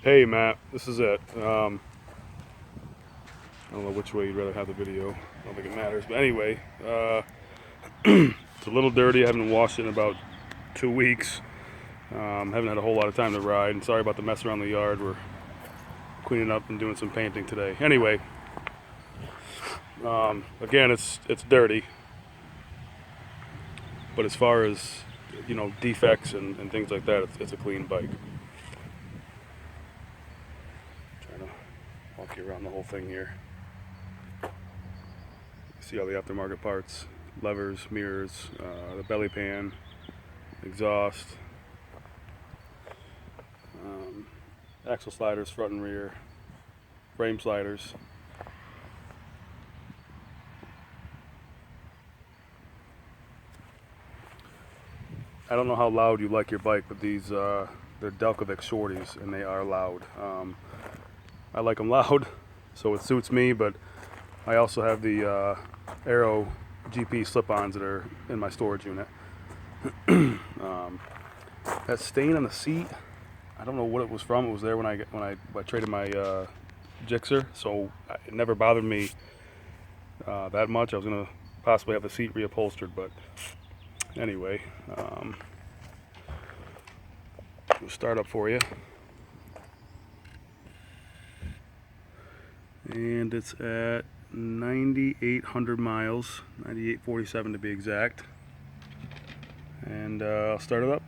Hey Matt, this is it. I don't know which way you'd rather have the video. I don't think it matters. But anyway, it's a little dirty. I haven't washed it in about 2 weeks. Haven't had a whole lot of time to ride. And sorry about the mess around the yard. We're cleaning up and doing some painting today. Anyway, again, it's dirty. But as far as defects and things like that, it's a clean bike. Trying to walk you around the whole thing here. See all the aftermarket parts, levers, mirrors, the belly pan, exhaust, axle sliders front and rear, frame sliders. I don't know how loud you like your bike, but these they're Delcovic shorties and they are loud. I like them loud, so it suits me, but I also have the Aero GP slip-ons that are in my storage unit. That stain on the seat, I don't know what it was from. It was there when I traded my Gixxer, so it never bothered me that much. I was gonna possibly have the seat reupholstered, but anyway, we'll start up for you. And it's at 9,800 miles, 9,847 to be exact. And I'll start it up.